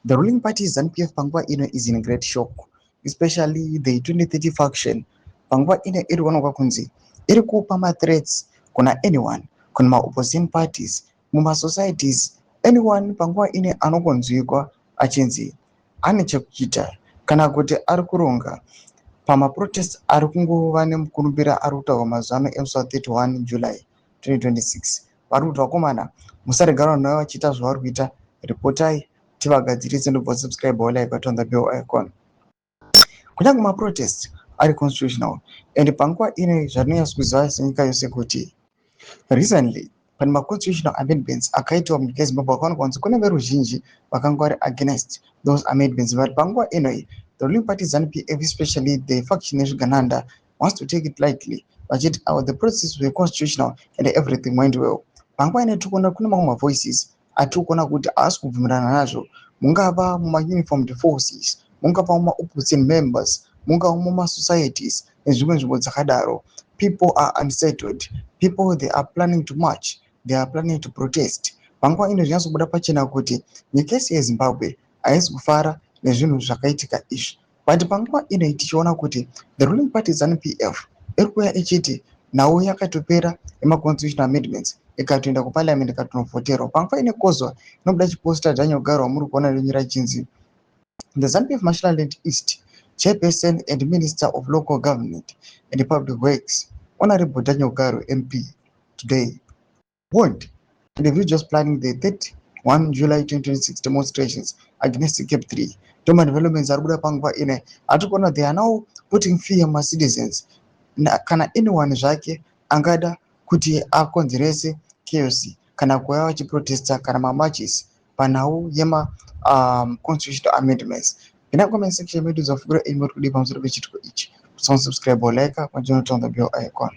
The ruling party ZANU-PF panguva ino is in great shock, especially the 2030 faction. Panguva ino iri kuonekwa kunzi iri kupa ma-threats kuna anyone, kuna ma-opposition parties, muma-societies, anyone panguva ine anokonzwikwa achinzi ane chekuita kana kuti ari kuronga pamaprotest ari kungova nemukurumbira ari kutaurwa mazuva ano emusi wa 31 July 2026. Vari kuti vakomana musaregara vanhu vachiita zvavari kuita, ripotai tivagadzirise ndobva subscribe like on the bell icon. Kunyange maprotest ari constitutional and panguva ine zvatinonyatsa kuziva senyika yose kuti recently pane ma-constitutional amendments akaitwa munyika yeZimbabwe akaonekwa kunzi kune veruzhinji vakanga vari against those amendments, but panguva inoi the ruling party ZANU-PF, especially the faction yezvigananda, wants to take it lightly vachiti the process were constitutional and everything went well. Panguva ine tikuona kune mamwe mavoices atiri kuona kuti haasi kubvumirana nazvo, mungava muma-uniformed forces, mungava muma-opposition members, mungava muma-societies nezvimwe nzvimbo dzakadaro. People are unsettled. People, they are planning to march. They are planning to protest. Panguva ino zvinatsobuda pachena kuti nyika yese yeZimbabwe haisi kufara nezvinhu zvakaitika izvi. But panguva ino tichiona kuti the ruling party ZANU-PF iri kuuya ichiti nawo yakatopera ema-constitutional amendments ikatoenda kuparliament ikatonovhoterwa. Panguva ine kozwa inobuda chiposta Daniel muri kuona rinyira chinzi the ZANU-PF Mashonaland East Chairperson and Minister of Local Government and Public Works, Honorable Daniel Garo MP, today warned individuals planning the 31 July 2026 demonstrations against CAP 3. Toma developments are buda panguva ine atikona they are now putting fear on citizens. Kana anyone zvake angada kuti akonzerese chaos kana kuuya vachiprotesta kana mamarches panhau yema constitutional amendments. In our comment section, make use of any more pamusoro pechitiko ichi. Subscribe or like, and turn on the bell icon.